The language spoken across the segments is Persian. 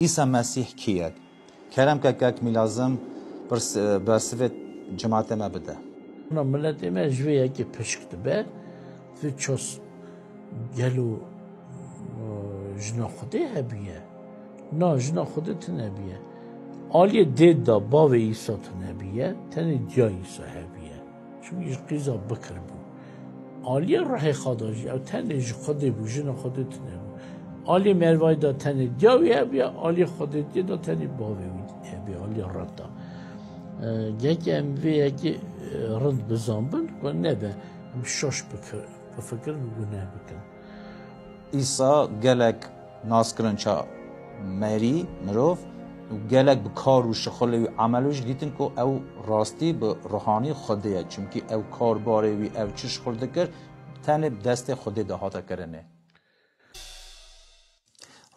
عیسی مسیح کیه؟ کرم که میلازم برسوت جماعت ما بده. اونا ملت ما جویه که پشکت به و چوس گلو جنا خوده هبیه نه جنا خوده تنبیه آلیه دید دا باوی ایسا تنبیه تنی دیا ایسا هبیه چون ایش قیزا بکر بو آلیه راه خداجی او تنی خوده بو جنا خوده تنبیه آلیه مروای دا تنی دیاوی هبیه آلیه خوده دید دا تنی باوی هبیه آلیه ردا یکی اموی یکی رند بزن بند و نبه شش بفکر بگونه بکن عیسی گلک ناس کرن چا مری مروف و گلک بکار و شغل و عملوش دیدن که او راستی به روحانی خوده چونکی او کار باره وی او چش خورده کر تنه دست خوده دهاتا کرنه.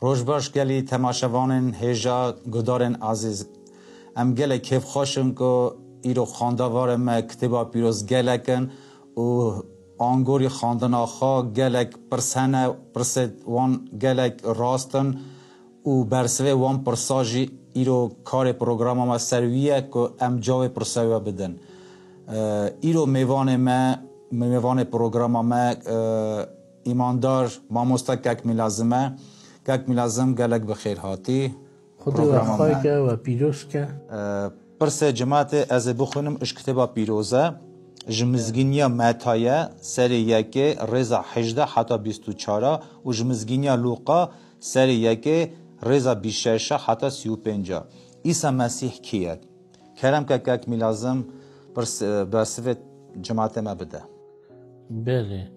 روش باش گلی تماشاوان هجا گدارن عزیز ام گلک کیف خوشم که ایرو خاندوار ما کتبا پیروز گلکن و آنگوری خاندن آخا گلک پرسنه پرسد وان گلک راستن و برسوه وان پرساجی ایرو کار پروگرام ما سرویه که ام جاوه پرسوه بدن ایرو میوان پروگرام ما ایماندار ماموستا کک میلازم گلک بخیر هاتی خدا خواهی که و پیروز که پرسه جماعت از بخونم اش کتبا پیروزه جمزگینیا متایه سری یکی رضا 18 حتی 24 و جمزگینیا لوقا سری یکی رضا 26 حتی 35 عیسی مسیح کیه؟ کرم که میلازم برسوت جماعت ما بده. بله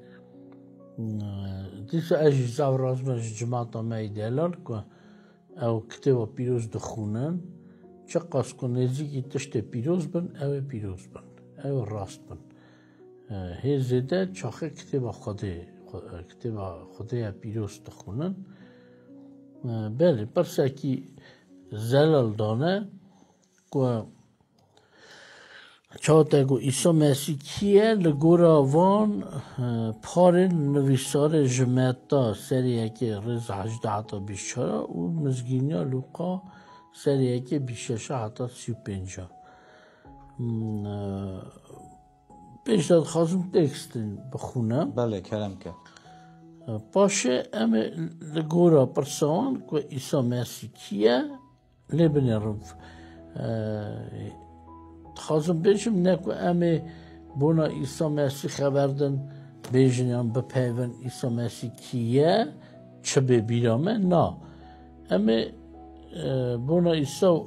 دیسا اجیزا و رازمش جماعت ما ایدهلان که او کتبا پیروز دخونن چه قاس کن نزیگی تشت پیروز بن او پیروز بن او راست بن هزده چاخه کتبا خوده پیروز دخونن بله پرسه که زلال دانه که چاته گو ایسا مسیح کیه لگورا وان پارن نویسار جمعتا سریه که رز 18 حتی 24 و مزگینیا لوقا سریه که 26 حتی 35 پیشتاد خواستم تکست بخونم بله کرم که باشه اما لگورا پرسوان که ایسا مسیح کیه لبنرم خواستم بیشم نکو اما بونا عیسی مسیح خبردن بیشنیم بپیون عیسی مسیح کیه چه ببیرامه نه اما بونا عیسی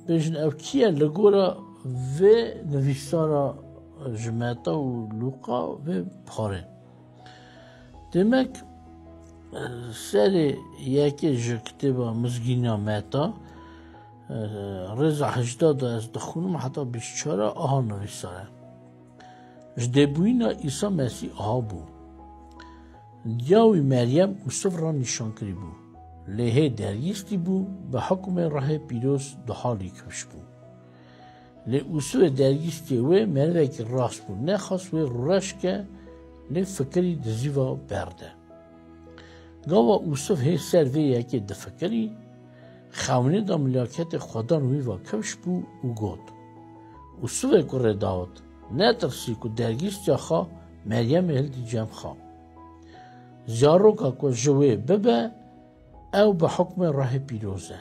بیشن او کیه لگورا و نویسارا جمعتا و لوقا و پاره demek سری یکی جکتبا مزگینا متا رضا 18 از دخونم حتی 24 آها نویساره جدبوینا عیسی مسیح آها بو دیاوی مریم مصطف را نشان کری بو لیه درگیستی بو به حکم راه پیروز دحالی کش بو لی اصول درگیستی و مروک راست بو نخواست و رش که لی فکری دزیوا برده گاوا اصول هی سر وی یکی دفکری خونه دا ملاکت خدا نوی و کفش بو او گود او سوه کره داد نه ترسی که درگیست یا خواه مریم هلدی جمع خواه زیارو که جوه ببه او به حکم راه پیروزه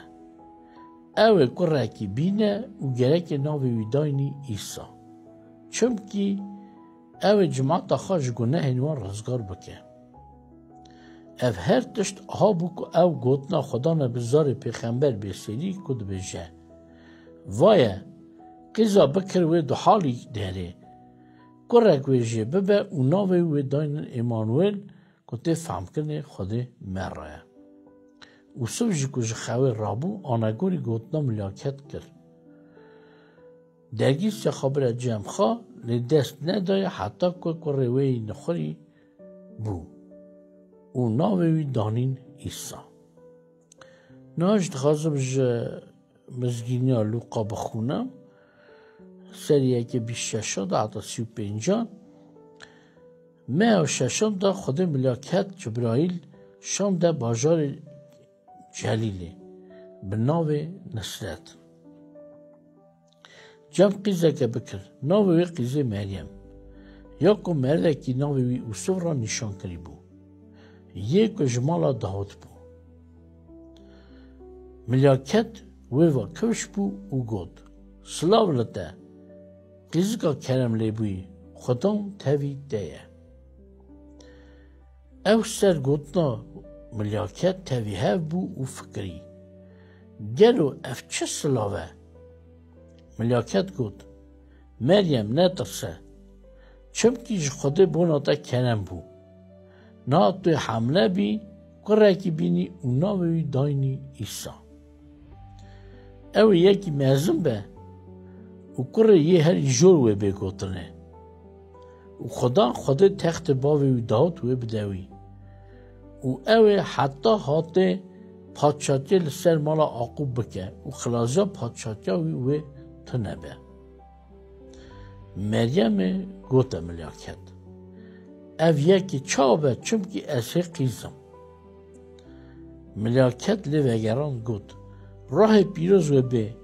او کره که بینه و گرک ناوی ویداینی ایسا چمکی او جماعت خواه جگونه هنوان رزگار بکه او هر تشت ها بو که او گوتنا خدا نبزار پیغمبر بسیری کد بجه وایه قیزا بکر و دو حالی داره کرک ویجه ببه و ناوی و داینن ایمانویل که تی فهم کنه خود مرایه و سوژی که جخوه رابو آنگوری گوتنا ملاکت کرد درگیست یا خبر جمع خواه لدست ندایه حتی که کروی نخوری بو و ناوی دانین ایسا ناجد خواستم مزگینیا لوقا بخونم سریه که 26 دا حتی 35 مه و ششم دا خود ملاکت جبرائیل شام دا باجار جلیله به ناو نصرت. جم قیزه که بکر ناو وی قیزه مریم یا که مرده که ناو وی یوسف را نشان کری بو یک جمالا داود بو ملاکت وی و کش بو او گود سلاو لطه قیزگا کرم لی بوی خودم تاوی دیه او سر گوتنا ملاکت تاوی هف بو او فکری گلو اف چه سلاوه ملاکت گوت مریم نترسه چمکی خود بونا تا کنم بو نا توی حمله بی قره کی بینی اونا بی داینی ایسا او یکی مزم به و قره یه هر جور و بگوتنه و خدا تخت باوی و داد و بدوی و او حتی هاته پادشاهی لسر مالا عقوب بکه و خلاصا پادشاهی و تنبه مریم گوته ملاکت او یکی چابه چمکی اسی قیزم ملاکت لیوگران گوت راه پیروز و به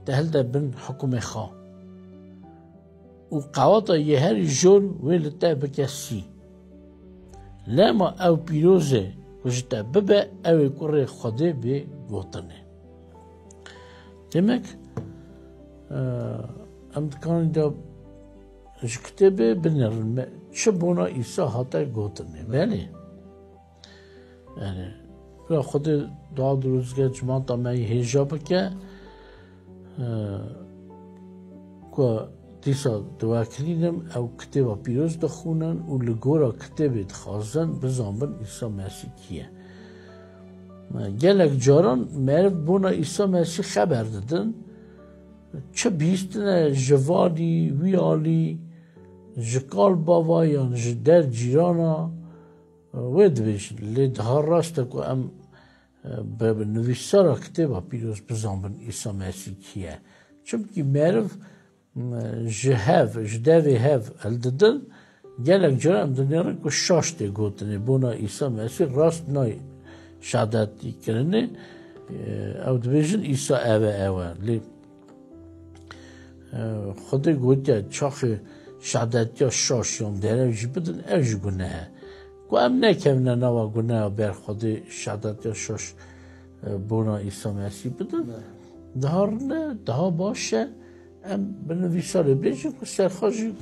دهل ده بن حکم خواه و قواتا یه هر جور ویلتا بکسی لما او پیروزه کجتا ببه او کره خوده به گوتنه demek امتکانی دا کتابه بنرن چه بونا ایسا حتی گوتنه بله yani خود دعا روزگاه جماعت آمایی هیجا بکه که دیسا دعا کلینم او کتابا پیروز دخونن و لگورا کتاب دخوازن بزنبن ایسا مسیح کیه گلک جاران مرد بونا ایسا مسیح خبر دادن چه بیستنه جوالی ویالی جکال باوایان جدر جیرانا وید بیشن لید ها راسته که ام به نویسارا کتابا پیروز بزنبن ایسا مسیح کیه چونکه مرد جهاف جدوی هاف الددن گلک جرام دنیارن که شاشته گوتنه بونا ایسا مسیح راست نای شهادتی کرنه او دبیجن ایسا اوه لی خود گوتیا چاخ شهادتی شاشیان داره جی بدن او جی گناه که ام نکمنه نوا گناه بر خود شهادتی شاش بونا ایسا مسیح بدن ده باشه ام بنویساره بیشتر که سرخوشی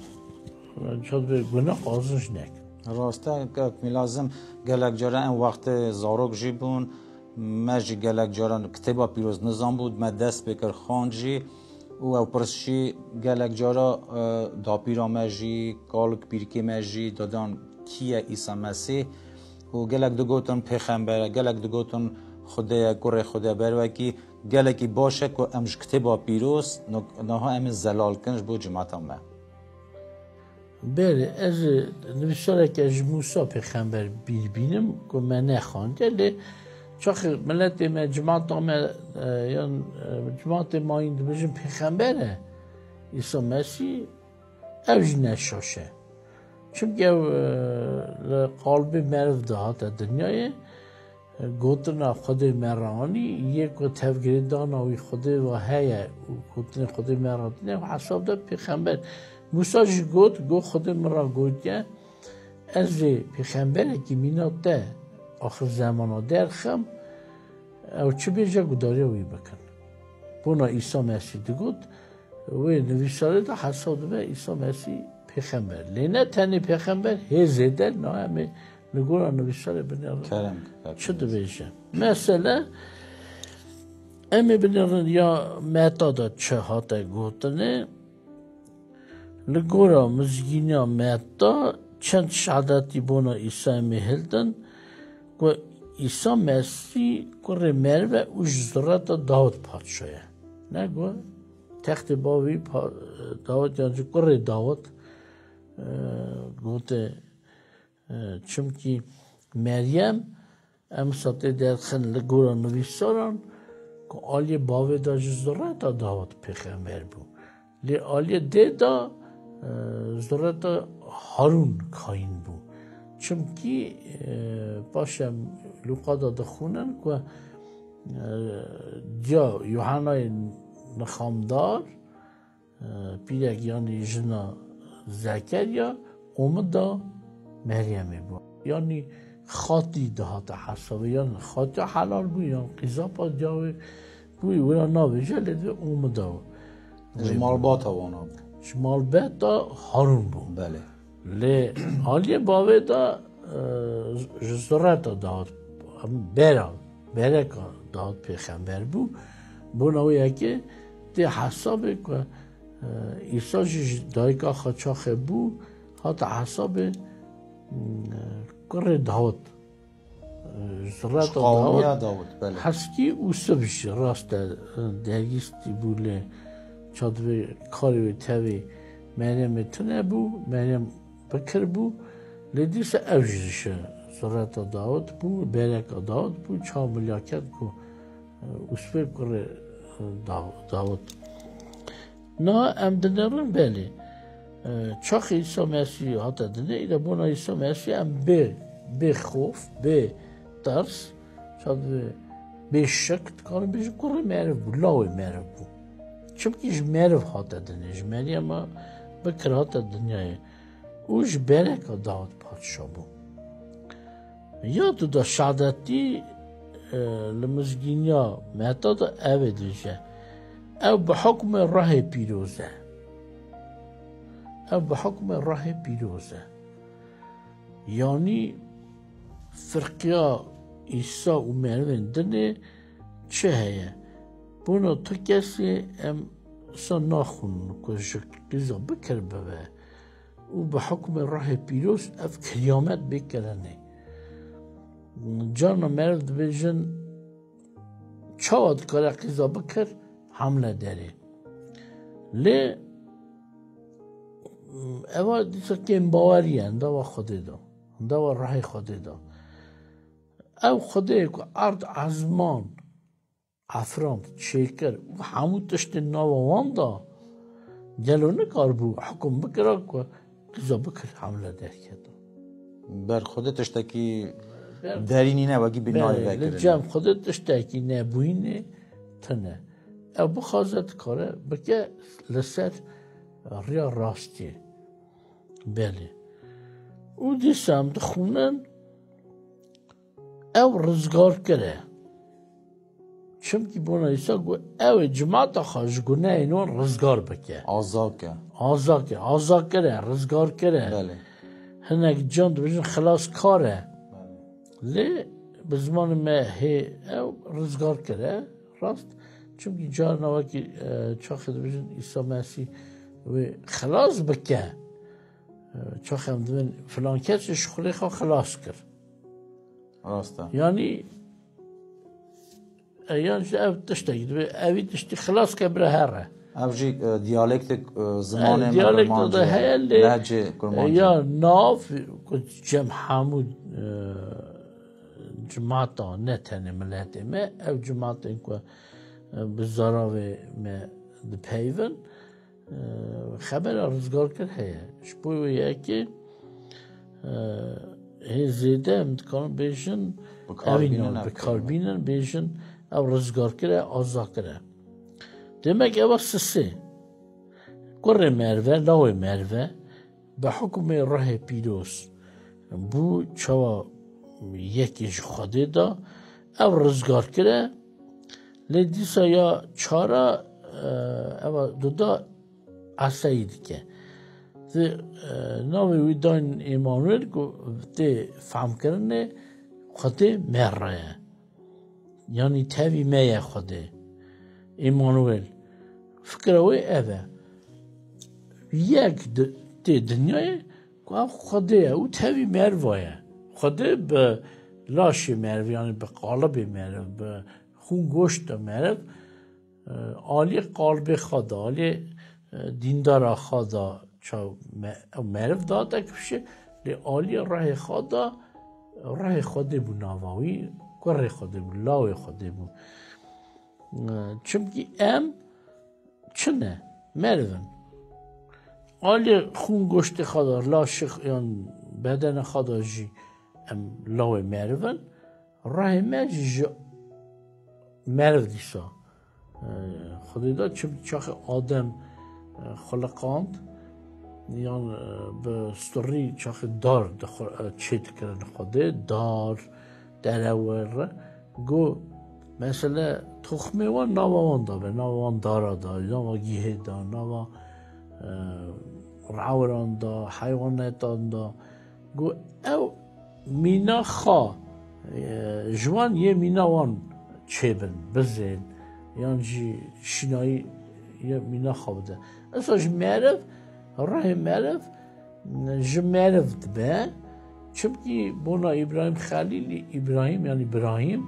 شاید به گناه آزش نک. راسته که میلازم گلک جاره این وقت زاروک جی بون مجی گلک جاره کتابا پیروز نظام بود ما دست بکر خانجی او پرسشی گلک جاره داپیرا مجی کالک پیرکی مجی دادان کیه ایسا مسیح و گلک دو گوتن پیغمبر گلک دو گوتن خدا کره خدا بروکی گلکی باشه که امش کتابا پیروز نها ام زلال کنش بود جماعت ما بله از نویساره که از موسی پیغمبر بینم که من نخوانده لی چاخ ملت ما جماعت ما یا جماعت ما این بجم پیغمبره عیسی مسیح اوج نشاشه چونکه قلب مرد دهات دنیای گوتنا خود مرانی یک و تفگیردان آوی خود و هیه گوتن خود مرانی و حساب ده پیغمبر موسی جی گو خود مرا گوتیا از پیغمبره که مینات ده آخر زمانا درخم او چه بیجا گداری وی بکن بونا عیسی مسیح ده گوت وی نویساره ده حساب ده عیسی مسیح پیغمبر لینه تنی پیغمبر هزه ده نه همه نگورا نویساره بنیارن چه ده بیجا مثلا امی بنیارن یا معتادا چه هاته گوتنه لگورا مزگینیا معتا چند شهادتی بونا عیسی مهلدن که عیسی مسیح کره مروه اوش ذرات داود پادشاه نگو تخت باوی داود یعنی کره داود گوته چونکی مریم ام ساته درخن لگورا نویساران که آلی باوی دا ذرات داود پیغمبر بو لی آلی دا ذرات هارون کاین بو چونکی باشم لوقا دا دخونن که جا یوحنای نخامدار پیرک یعنی جنا زکریا اومدا مریمه بود یعنی خاطی دهات حسابه یعنی خاطی حلال بود یعنی قیزا پا جاوه بود وینا نابجه لیده اومدا جمال باتا وانا بود شمال بیت دا هارون بود بله لی حالی باوه دا جزرات داد بره که داد پیغمبر بود بوناویه که دی حسابه که عیسی دایکا خاچاخه بود حتی حسابه کره داد جزرات داود بله حسکی او سبش راست درگیستی بوله چادوی کاری و تاوی مریم تنه بو مریم بکر بو لیدیس اوجدشه زرات داود بو برک داود بو چه ملاکت کو اسپر کره داود نه ام دنرون بله چاخ عیسی مسیح حتی دنه ایده بونا عیسی مسیح ام به خوف به ترس چادوی به شک کارم بیش کره معرف بو لاوی معرف بو چونکه اش معرف حتی دنه اش مریم بکر حتی دنیای اوش برک داود پادشاه بو یا تو دا شهادتی لمزگینیا مهتا دا اوه دیشه او به حکم راه پیروزه یعنی فرقیا عیسی و مریم دنه چه هیه بونا تو کسی ام سا ناخون که شکلیزا بکر بوه و به حکم راه پیروز اف قیامت بکرنه جانا مرد بیجن چاواد کار قیزا بکر حمله داره لی اما دیسا که باوری اندا و خوده دا اندا و راه خوده دا او خوده که ارد ازمان افرام چیکر و همون تشت ناوان دا جلونه کار بو حکم بکره که قیزا بکر حمله در کرده بر خودت تشتکی درینی نه وگی بینای وکره جمع خودت تشتکی نه بوینه تنه او بخوازت کاره بکه لسر ریا راستیه بله او دیسم دخونن او رزگار کره چونکی بونا ایسا گو او جماعت خواهش گونه اینون رزگار بکه آزا کره رزگار کره بله هنک جان دو بجن خلاص کاره لی بزمان ما هی او رزگار کره راست چونکی جان نواکی چاخه دو بجن ایسا مسیح و خلاص بکه چاخه هم دوین فلان کسش خوری خواه خلاص کرد راسته یعنی او تشتگی اوی تشتی خلاص که بره هره اوجی دیالکت زمان دیالکت ده هیل لهجه کرمانجی یا ناف کد جمع حمود جماعتا نتنه ملته ما او جماعتا اینکو بزاراوی ما دپیون خبر رزگار کرد هیه شپوی که هی زیده امتکان بیشن بکار بینن بیشن او رزگار کرده آزا کرده demek eva sisi kore merve lawe merve به حکم راه پیروز بو چوا یکیش خوده دا او رزگار کرده لیدیسا یا چارا او دودا اسایید که ناوی ویدان ایمانویل ده فهم کرنه خوده مره یعنی تاوی میه خوده ایمانویل فکروی اوه یک دنیای که خوده او تاوی مروایه خوده به لاش مرو یعنی به قالب مرو به خون گوشت مرو آلی قالب خدا آلی دیندار خدا چا مرو داده کشه لی آلی راه خدا راه خوده بو ناواوی کره خوده بو لاوی خوده بو چونکی ام چنه مروون آلی خون گوشت خدا لاش یعنی بدن خدا جی ام لاوی مروون راه مجی مرو دیسا خدای دا چاخ آدم خلقاند یان به ستوری چاخ دار چیت کرن خوده دار درور گو مثلا تخمه و نوان دا به نوان دارا دا نوا گیه دا نوا رعوران دا حیواناتان دا گو او مینا خوا جوان یه مینا وان چیبن بزن یعنی جی شنایی یه مینا خوا بده اصلا جمعرف راه معرف جمعرف دبه چونکی بنا ابراهیم خلیل ابراهیم یعنی ابراهیم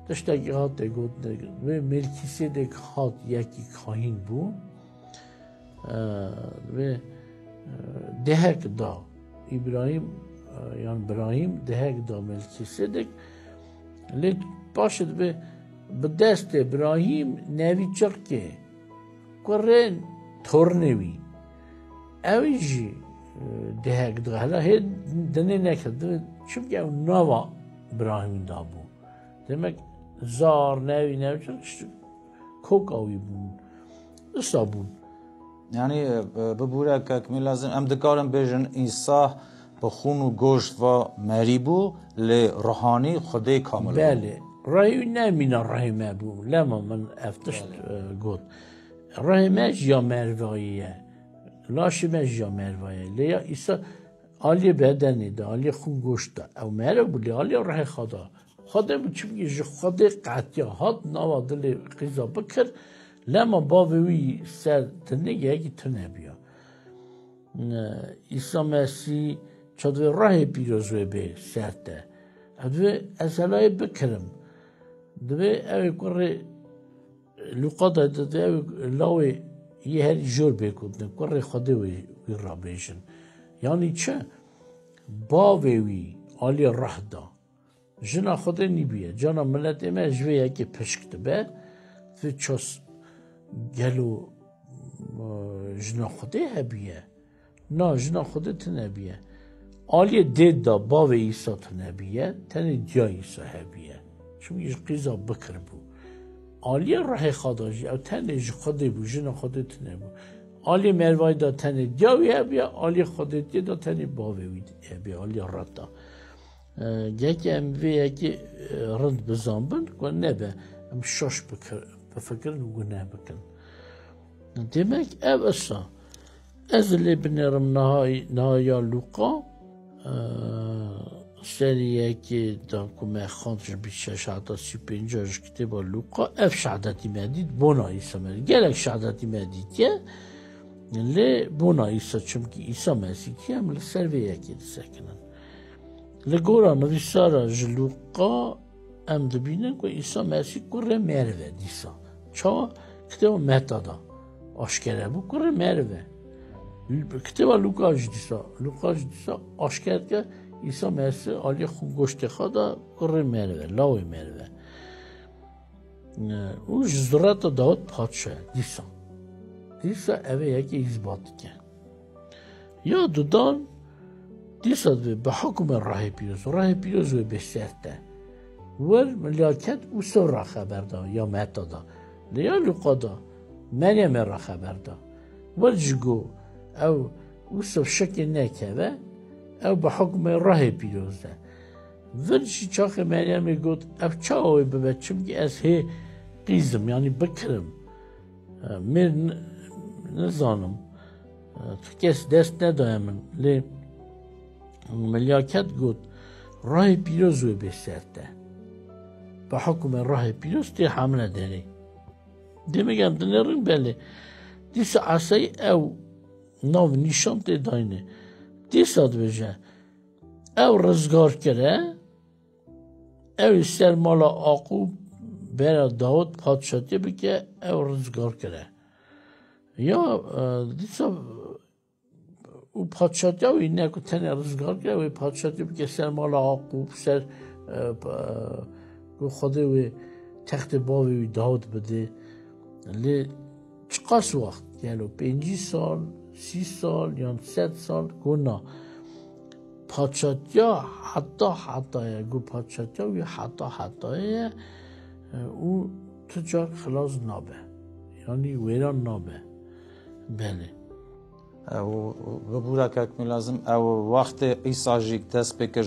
داشته هات گفت و ملکیسیدک هات یکی کاهین بو و دهک دا ابراهیم یعنی ابراهیم دهک دا ملکیسیدک لیت باشد به دست ابراهیم نوی چرکه کرن تورنوی اویجی دهک دا هلا هید دنه نکرد چونکه او نوا ابراهیم دا بو demek zar nevi kok avi bun isabun yani bubura kak mi lazım em dikarin bejin İsa به خون و گوشت و مریبو لی روحانی خدای کامل بله رای نمینا رای مبو لما من افتشت گفت رای مج یا مرواییه لاش مج یا مرواییه لیا ایسا آلی بدنی دا آلی خون گوشت دا او مرو لی آلی رای خدا خدا بچه بگی جو خدا قطعه هات نوا دل قیزا بکر لما باوی سر تنگه یکی تنه بیا ایسا مسیح چادوی راه پیروزوی به سرده دوی ازالای بکرم دوی اوی کره لوقا داده دوی اوی لاوی یه هری جور بکردن کره خدا وی را بیشن یعنی چه باوی آلی راه دا جنا خدا نیبیه جانا ملت ایمه جوی یکی پشکت به دوی چاس گلو جنا خدا هبیه نه جنا خدا تنبیه آلیه دید دا باو ایسا تنبیه تنی دیا ایسا هبیه چون یه قیزا بکر بو آلیه راه خداجی او تنی خدا بو جنا خدا تنبو آلیه مروای دا تنی دیاوی هبیه آلیه خدا دید دا تنی باوی هبیه آلیه رد دا یکی اموی یکی رند بزن بند گوه نبه ام شاش بفکرن و گوه نبکن demek ev esa ez li binirim nahaya Luqa seriyeki da kume xantj bi şaşata süpincaş kitaba Luqa ev şahadeti medid bona İsa medid gelek şahadeti medid ya li bona İsa çünkü İsa Mesih hem li serviyeki sekinen li gora nivîsara ji Luqa em dibînin ku İsa Mesih kure merve dîsa ça kitaba Meta'da aşkere bu kure merve. Kitaba Luka jidisa aşker ke İsa Mesih Ali xun goşte xada kure merve, lavi merve. O jizrata Davut Padşah disa. Disa eve yeki izbat ke. Ya dudan disa ve bahkume rahi piroz ve beserte. Ver melaket usura haberda ya metada. Ya Lukada Meryem ra haberda. Verjgo او وصف شكل نكبه او بحكم راه بيروزه ورشي چاخ مريم يقول اف چاوي ببچم كي از هي قيزم يعني بكرم من نزانم تكس دست ندايمن لي ملياكت قد راه بيروزوي بسرته بحكم راه بيروز تي حمله داري دميگم دنرين بله ديس عصي او ناو نیشان داینه دیساد بجه او رزگار کرده او سرمالا آقوب برای داود پادشاهی بگه او رزگار کرده یا دیسا او پادشاهی او اینه که تنه رزگار کرده او پادشاهی بگه سرمالا آقوب سر خوده و تخت باوی داود بده لی چقاس وقت یعنی 5 سال 30 سال یا 7 سال گنا پادشاهی حتی گو پادشاهی و حتی او تجار خلاص نابه یعنی ویران نابه بله او ببورا که لازم او وقت ایسا جیک دست بکر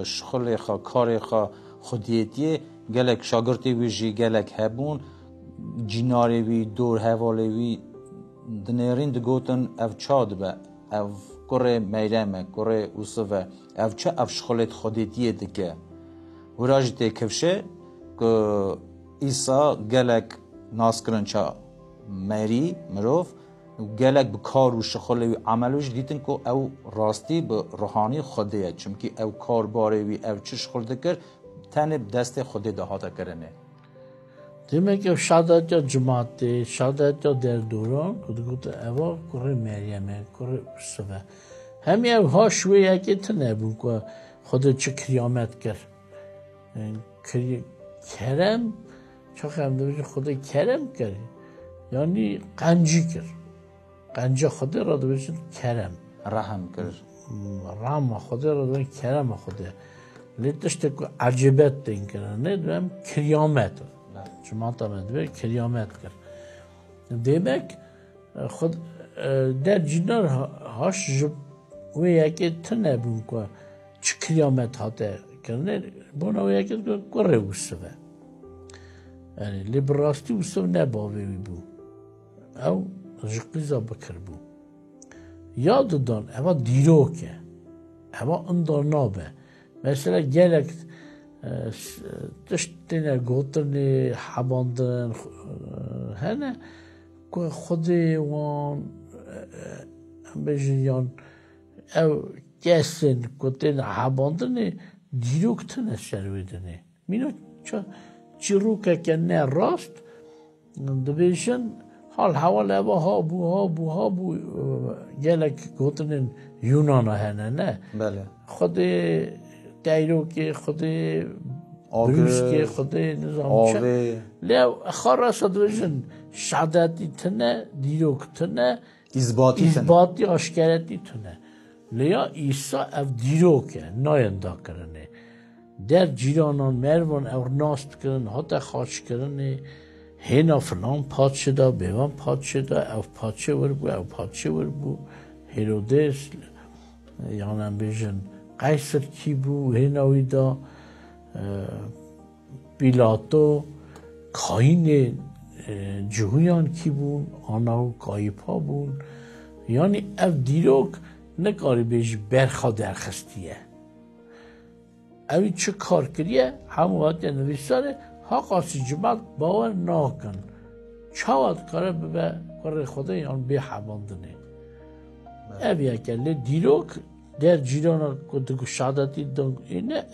شخل خا کار خا خودیتیه گلک شاگرتی وی جی گلک هبون جیناری وی دور حوالی وی دنیرین دگوتن او چاد به او کره میرمه کره اوسوه او چه او شخلت خودیتیه دکه وراجی تی کفشه که ایسا گلک ناسکرن چا میری مروف گلک به کار و شغل و عملش دیدن که او راستی به روحانی خوده چونکه او کار باره وی او چه شغل دکر تنه دست خوده دهاتا کرنه demek ki şadat ya cemaate şadat ya derduran kudu eva kore meryeme kore usve hem ev ha şuya getine bu ko خوده چه کریامت کرد کرم çok hem de خوده کرم کرد yani قنجی کرد قنجه خوده را دوشن کرم رحم کرد رحم خوده را دوشن کرم خوده لیتشته که عجبت دین کرد نه دوام کریامت جماعت آمد به کریامت کرد demek خود در جنار هاش جب و یکی تنه بون که چه کریامت هاته کرده بونه و یکی کره وسته yani liberasti وسته نباوی بو او جقیزا بکر بو یاددان اما دیروکه اما اندار نابه مثلا گلک تشتینه گوترنی حباندن هنه که خودی وان بجیان او کسین گوترن حباندنی دیروک تنه شرویدنی مینو چیروکه که نه راست دبیشن حال حوال ها ها بو گلک گوتنن یونان هنه نه بله خود دیرو که خود بروش که خود نظام چه لیو خارا صدوشن شعدتی تنه دیرو تنه اثباتی آشکارتی تنه لیا ایسا او دیرو که نایندا کرنه در جیرانان مروان او ناست کرن حتی خاش کرنه هینا فلان پادشه دا بیوان پادشه دا او پادشه ور بو هیرودس یعنی بیشن قیصر کی بو هیناوی دا پیلاتو کاین جهویان کی بون آناو کایپا بون یعنی او دیروک نکاری بیش برخا درخستیه اوی چه کار کریه همون وقت نویساره ها قاسی جماعت باور ناکن چاوت کاره به کار خدا یان به حباندنه اوی اکلی دیروک در جیران کدو شادتی دنگ اینه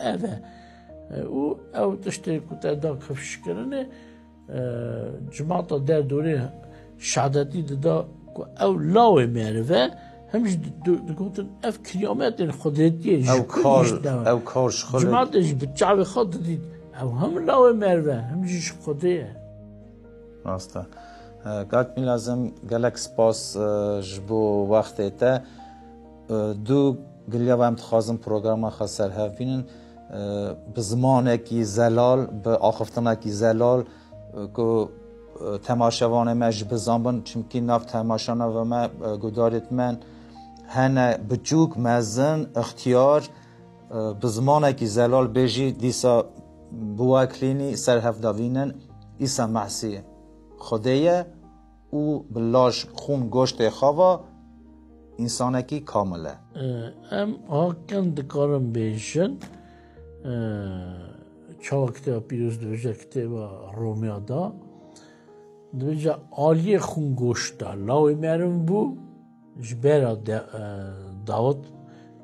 اوه او تشتی کتا دا کفش کرنه جماعت در دوره شادتی دا او لاوه مروه همش دکتر اف کریامت خودتیه او کار شخوله جماعتش بچه خود دید او هم لاوه مروه همجیش خوده راسته گاک می لازم گلک سپاس جبو وقت تا دو گلیا و امتخازم پروگرام خاصر هفینن به زمانه کی زلال به آخفتانه کی زلال که تماشاوانه مج بزنبن چمکی ناف تماشانه و ما گدارت من هنه بچوک مزن اختیار به زمانه کی زلال بیجی دیسا بواکلینی سر هفداوینن ایسا محسیه خودیه او بلاش خون گوشت خواه انسانکی کامله ام hakken dikarim bêjin çawa kitêba pîroz dibêje kitêba Romya da dibêje aliyê xûngoşta lawê merin bû ji bera Davut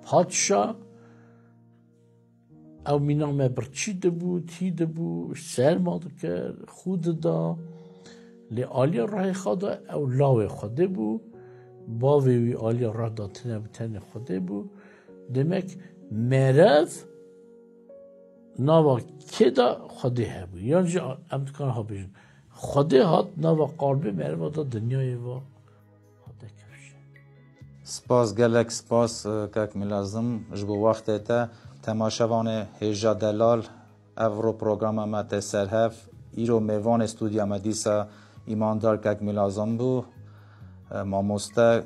Padşa ew mîna me birçî dibû tî dibû serma dikir xû dida lê aliyê rahê xwe da ew lawê xwedê bû bavê wî aliyê rah da tune bi tenê xwedê bû demek merev nava kê da xwedê hebû yan jî em dikarin habêjin xwedê hat nava qalbê mereva da dinyayê ve hate kevşe سپاس گلک سپاس کاک ملازم جبو وقت تا تماشاوان هیجا دلال افرو پروگرام ما تسر هف ایرو میوان استودیا مدیسا ایماندار که ملازم بو ماموسته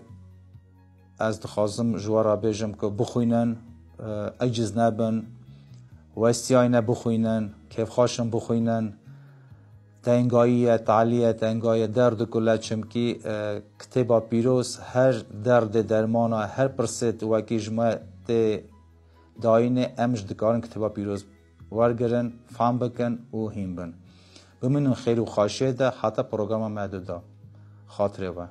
از دخوازم جوارا بیجم که بخوینن اجز نبن وستیای نبخوینن کیف خاشم بخوینن تنگایی تعلیه تنگایی درد کلا چمکی کتابا پیروز هر درد درمانا هر پرسید وکی جمع داین امج دکارن کتابا پیروز ورگرن فهم بکن و هیم بن بمنن خیر و خاشه ده حتی پروگرام معدودا خاطره و